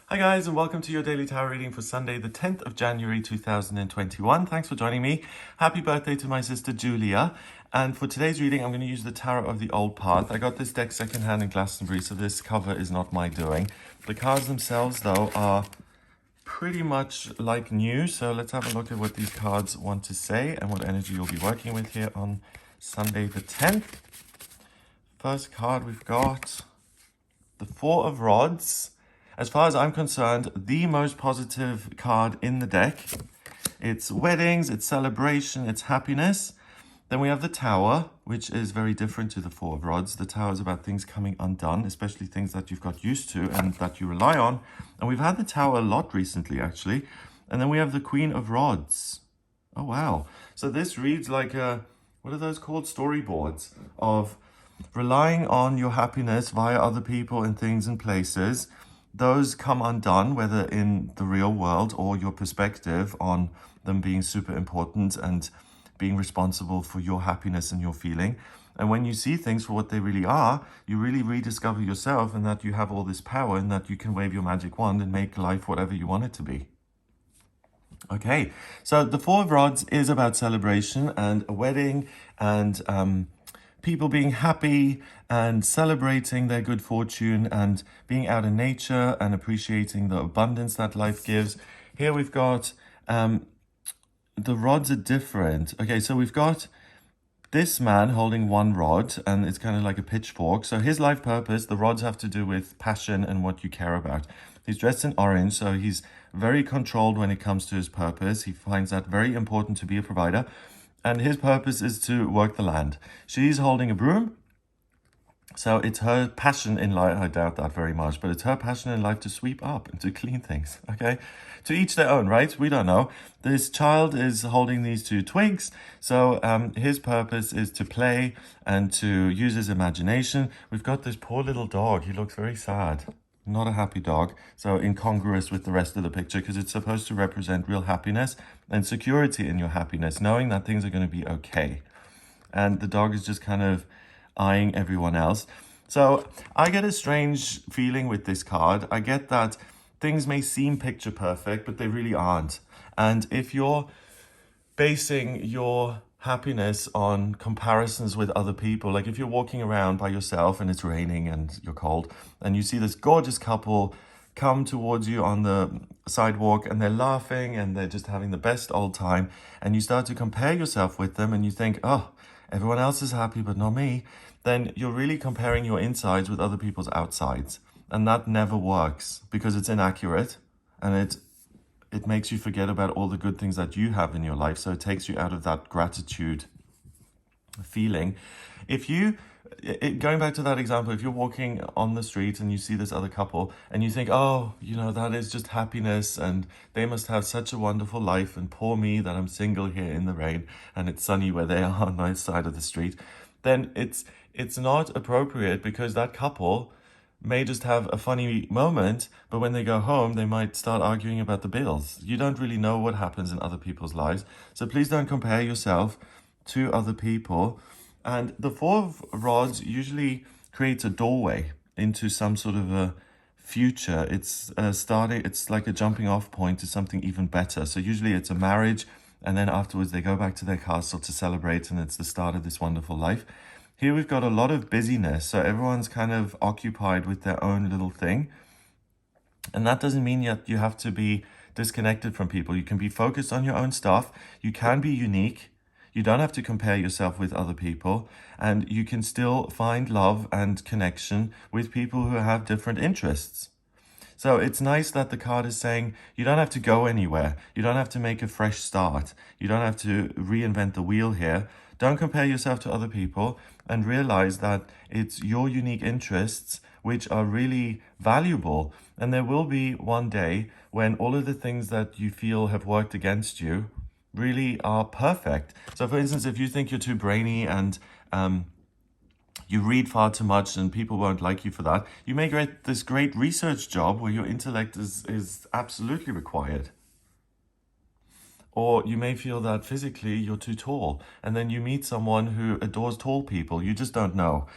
Hi guys, and welcome to your daily tarot reading for Sunday the 10th of January 2021. Thanks for joining me. Happy birthday to my sister Julia. And for today's reading, I'm going to use the Tarot of the Old Path. I got this deck secondhand in Glastonbury, so this cover is not my doing. The cards themselves, though, are pretty much like new. So let's have a look at what these cards want to say and what energy you'll be working with here on Sunday the 10th. First card we've got the Four of Rods. As far as I'm concerned, the most positive card in the deck. It's weddings, it's celebration, it's happiness. Then we have the Tower, which is very different to the Four of Rods. The Tower is about things coming undone, especially things that you've got used to and that you rely on. And we've had the Tower a lot recently, actually. And then we have the Queen of Rods. Oh, wow. So this reads like a, what are those called? Storyboards of relying on your happiness via other people and things and places. Those come undone, whether in the real world or your perspective on them being super important and being responsible for your happiness and your feeling. And when you see things for what they really are, you really rediscover yourself and that you have all this power and that you can wave your magic wand and make life whatever you want it to be. Okay, so the Four of Rods is about celebration and a wedding and people being happy and celebrating their good fortune and being out in nature and appreciating the abundance that life gives. Here we've got, the rods are different. Okay, so we've got this man holding one rod and it's kind of like a pitchfork. So his life purpose, the rods have to do with passion and what you care about. He's dressed in orange, so he's very controlled when it comes to his purpose. He finds that very important to be a provider. And his purpose is to work the land. She's holding a broom. So it's her passion in life, I doubt that very much, but it's her passion in life to sweep up and to clean things, okay? To each their own, right? We don't know. This child is holding these two twigs. So his purpose is to play and to use his imagination. We've got this poor little dog. He looks very sad. Not a happy dog, so incongruous with the rest of the picture because it's supposed to represent real happiness and security in your happiness, knowing that things are going to be okay. And the dog is just kind of eyeing everyone else. So I get a strange feeling with this card. I get that things may seem picture perfect, but they really aren't. And if you're basing your happiness on comparisons with other people, like if you're walking around by yourself and it's raining and you're cold and you see this gorgeous couple come towards you on the sidewalk and they're laughing and they're just having the best old time, and you start to compare yourself with them and you think, oh, everyone else is happy but not me, then you're really comparing your insides with other people's outsides, and that never works because it's inaccurate and it makes you forget about all the good things that you have in your life. So it takes you out of that gratitude feeling. If you, going back to that example, if you're walking on the street and you see this other couple and you think, oh, you know, that is just happiness and they must have such a wonderful life and poor me that I'm single here in the rain and it's sunny where they are on the side of the street, then it's not appropriate because that couple may just have a funny moment, but when they go home, they might start arguing about the bills. You don't really know what happens in other people's lives. So please don't compare yourself to other people. And the Four of Rods usually creates a doorway into some sort of a future. It's it's like a jumping off point to something even better. So usually it's a marriage, and then afterwards they go back to their castle to celebrate, and it's the start of this wonderful life. Here we've got a lot of busyness, so everyone's kind of occupied with their own little thing. And that doesn't mean that you have to be disconnected from people. You can be focused on your own stuff. You can be unique. You don't have to compare yourself with other people. And you can still find love and connection with people who have different interests. So it's nice that the card is saying you don't have to go anywhere. You don't have to make a fresh start. You don't have to reinvent the wheel here. Don't compare yourself to other people and realize that it's your unique interests which are really valuable. And there will be one day when all of the things that you feel have worked against you really are perfect. So for instance, if you think you're too brainy and you read far too much and people won't like you for that, you may get this great research job where your intellect is absolutely required. Or you may feel that physically you're too tall, and then you meet someone who adores tall people. You just don't know.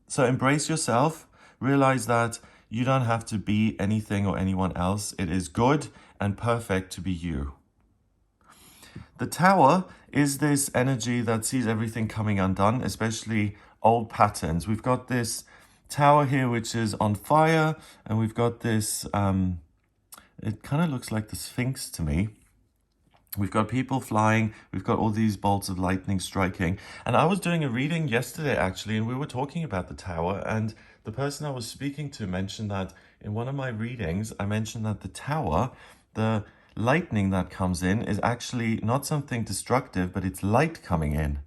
So embrace yourself. Realize that you don't have to be anything or anyone else. It is good and perfect to be you. The Tower is this energy that sees everything coming undone, especially old patterns. We've got this tower here which is on fire, and we've got this, it kind of looks like the Sphinx to me. We've got people flying, we've got all these bolts of lightning striking. And I was doing a reading yesterday actually, and we were talking about the Tower, and the person I was speaking to mentioned that in one of my readings, I mentioned that the Tower, the lightning that comes in, is actually not something destructive, but it's light coming in.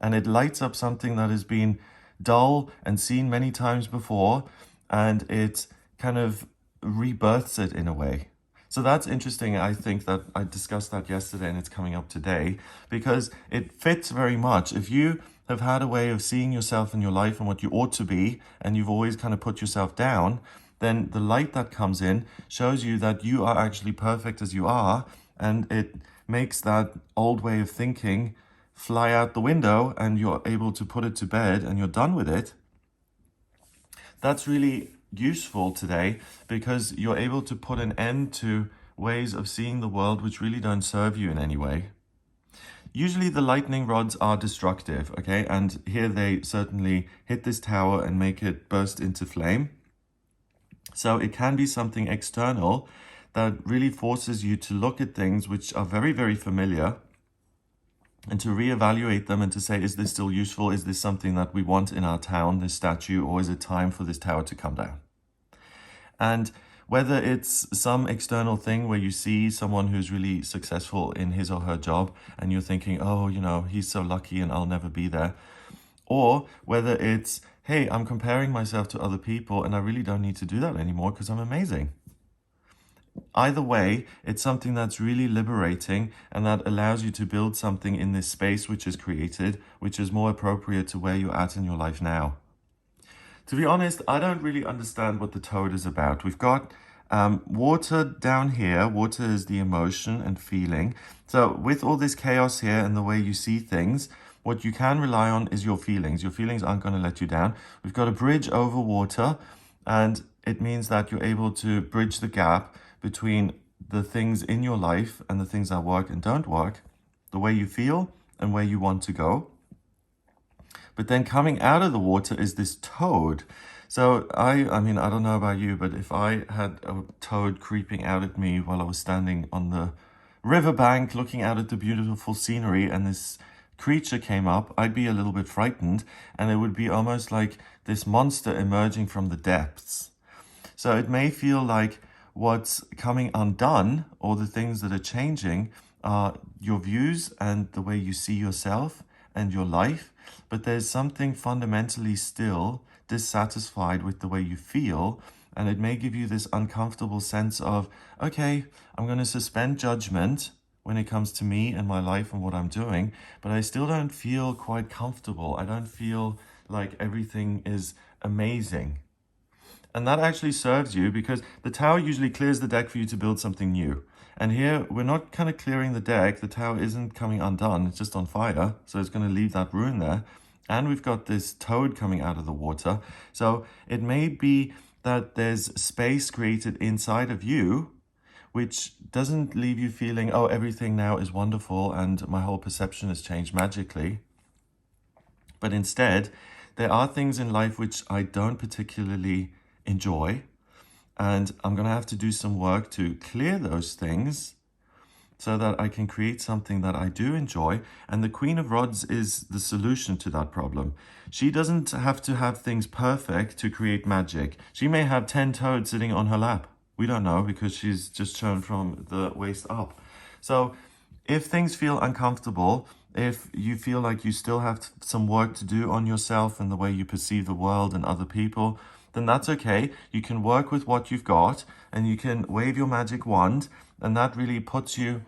And it lights up something that has been dull and seen many times before, and it kind of rebirths it in a way. So that's interesting. I think that I discussed that yesterday and it's coming up today because it fits very much. If you have had a way of seeing yourself in your life and what you ought to be, and you've always kind of put yourself down, then the light that comes in shows you that you are actually perfect as you are, and it makes that old way of thinking fly out the window and you're able to put it to bed and you're done with it. That's really useful today because you're able to put an end to ways of seeing the world which really don't serve you in any way. Usually the lightning rods are destructive, okay? And here they certainly hit this tower and make it burst into flame. So it can be something external that really forces you to look at things which are very, very familiar and to reevaluate them and to say, is this still useful? Is this something that we want in our town, this statue, or is it time for this tower to come down? And whether it's some external thing where you see someone who's really successful in his or her job and you're thinking, oh, you know, he's so lucky and I'll never be there. Or whether it's, hey, I'm comparing myself to other people and I really don't need to do that anymore because I'm amazing. Either way, it's something that's really liberating and that allows you to build something in this space which is created, which is more appropriate to where you're at in your life now. To be honest, I don't really understand what the toad is about. We've got water down here. Water is the emotion and feeling. So with all this chaos here and the way you see things, what you can rely on is your feelings. Your feelings aren't going to let you down. We've got a bridge over water, and it means that you're able to bridge the gap between the things in your life and the things that work and don't work, the way you feel and where you want to go. But then coming out of the water is this toad. So I mean, I don't know about you, but if I had a toad creeping out at me while I was standing on the riverbank looking out at the beautiful scenery and this creature came up, I'd be a little bit frightened, and it would be almost like this monster emerging from the depths. So it may feel like what's coming undone or the things that are changing are your views and the way you see yourself and your life, but there's something fundamentally still dissatisfied with the way you feel, and it may give you this uncomfortable sense of, okay, I'm going to suspend judgment when it comes to me and my life and what I'm doing, but I still don't feel quite comfortable. I don't feel like everything is amazing. And that actually serves you because the tower usually clears the deck for you to build something new. And here we're not kind of clearing the deck. The tower isn't coming undone. It's just on fire. So it's going to leave that ruin there. And we've got this toad coming out of the water. So it may be that there's space created inside of you, which doesn't leave you feeling, oh, everything now is wonderful and my whole perception has changed magically. But instead, there are things in life which I don't particularly enjoy, and I'm going to have to do some work to clear those things so that I can create something that I do enjoy. And the Queen of Rods is the solution to that problem. She doesn't have to have things perfect to create magic. She may have 10 toads sitting on her lap. We don't know because she's just shown from the waist up. So if things feel uncomfortable, if you feel like you still have some work to do on yourself and the way you perceive the world and other people, then that's okay. You can work with what you've got and you can wave your magic wand, and that really puts you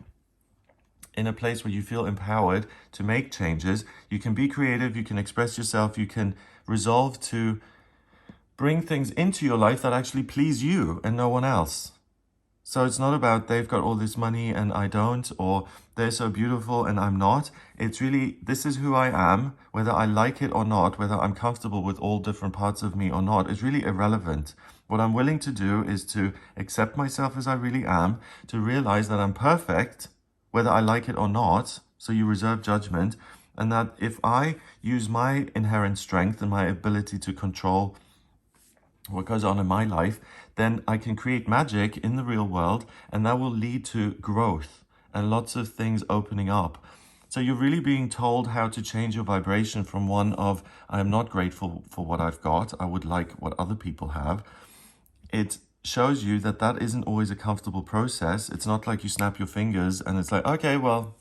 in a place where you feel empowered to make changes. You can be creative, you can express yourself, you can resolve to bring things into your life that actually please you and no one else. So it's not about they've got all this money and I don't, or they're so beautiful and I'm not. It's really, this is who I am, whether I like it or not, whether I'm comfortable with all different parts of me or not, is really irrelevant. What I'm willing to do is to accept myself as I really am, to realize that I'm perfect, whether I like it or not. So you reserve judgment. And that if I use my inherent strength and my ability to control what goes on in my life, then I can create magic in the real world, and that will lead to growth and lots of things opening up. So you're really being told how to change your vibration from one of, I am not grateful for what I've got, I would like what other people have. It shows you that that isn't always a comfortable process. It's not like you snap your fingers and it's like, okay, well,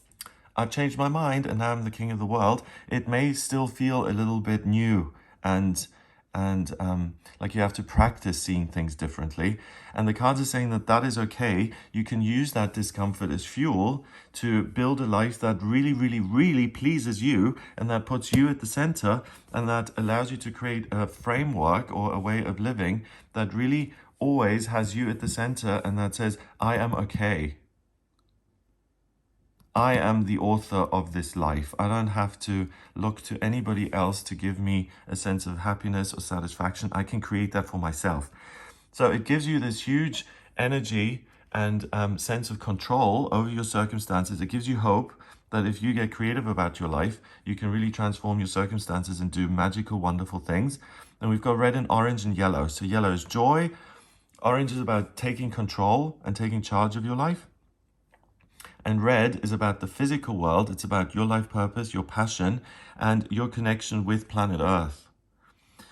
I've changed my mind and now I'm the king of the world. It may still feel a little bit new and like you have to practice seeing things differently. And the cards are saying that that is okay. You can use that discomfort as fuel to build a life that really, really, really pleases you, and that puts you at the center, and that allows you to create a framework or a way of living that really always has you at the center, and that says, I am okay. I am the author of this life. I don't have to look to anybody else to give me a sense of happiness or satisfaction. I can create that for myself. So it gives you this huge energy and sense of control over your circumstances. It gives you hope that if you get creative about your life, you can really transform your circumstances and do magical, wonderful things. And we've got red and orange and yellow. So yellow is joy. Orange is about taking control and taking charge of your life. And red is about the physical world. It's about your life purpose, your passion, and your connection with planet Earth.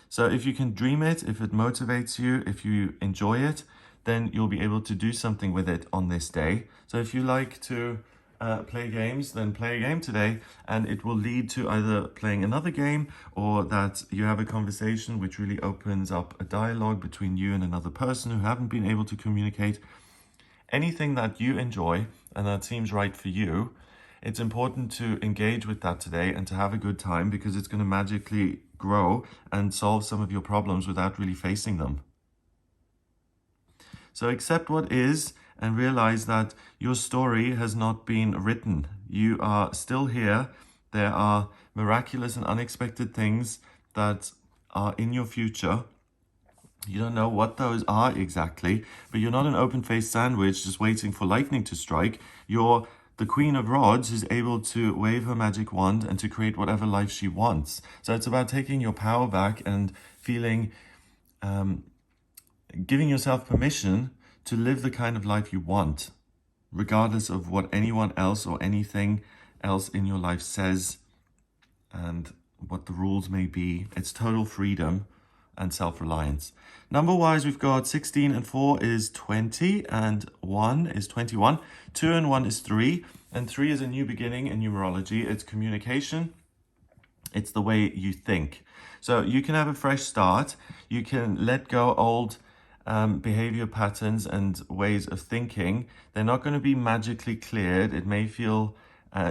So if you can dream it, if it motivates you, if you enjoy it, then you'll be able to do something with it on this day. So if you like to play games, then play a game today, and it will lead to either playing another game or that you have a conversation which really opens up a dialogue between you and another person who haven't been able to communicate. Anything that you enjoy and that seems right for you, it's important to engage with that today and to have a good time, because it's going to magically grow and solve some of your problems without really facing them. So accept what is and realize that your story has not been written. You are still here. There are miraculous and unexpected things that are in your future. You don't know what those are exactly, but you're not an open-faced sandwich just waiting for lightning to strike. You're the Queen of Rods who's able to wave her magic wand and to create whatever life she wants. So it's about taking your power back and feeling, giving yourself permission to live the kind of life you want, regardless of what anyone else or anything else in your life says and what the rules may be. It's total freedom and self-reliance. Number-wise, we've got 16 and 4 is 20, and 1 is 21. 2 and 1 is 3, and 3 is a new beginning in numerology. It's communication. It's the way you think. So you can have a fresh start. You can let go old behavior patterns and ways of thinking. They're not going to be magically cleared. It may feel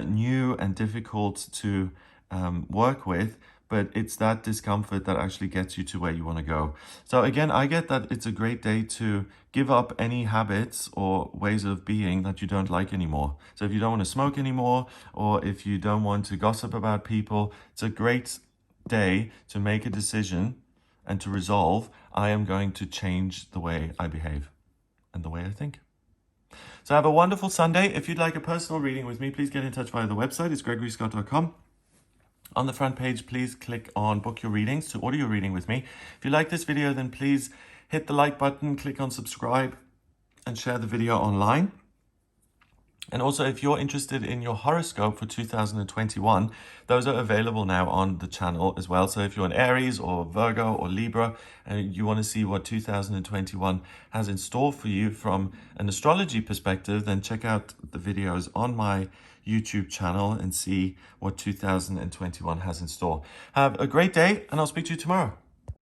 new and difficult to work with, but it's that discomfort that actually gets you to where you want to go. So again, I get that it's a great day to give up any habits or ways of being that you don't like anymore. So if you don't want to smoke anymore, or if you don't want to gossip about people, it's a great day to make a decision and to resolve, I am going to change the way I behave and the way I think. So have a wonderful Sunday. If you'd like a personal reading with me, please get in touch via the website. It's gregoryscott.com. On the front page, please click on book your readings to order your reading with me. If you like this video, then please hit the like button, click on subscribe, and share the video online. And also, if you're interested in your horoscope for 2021, those are available now on the channel as well. So if you're an Aries or Virgo or Libra and you want to see what 2021 has in store for you from an astrology perspective, then check out the videos on my YouTube channel and see what 2021 has in store. Have a great day, and I'll speak to you tomorrow.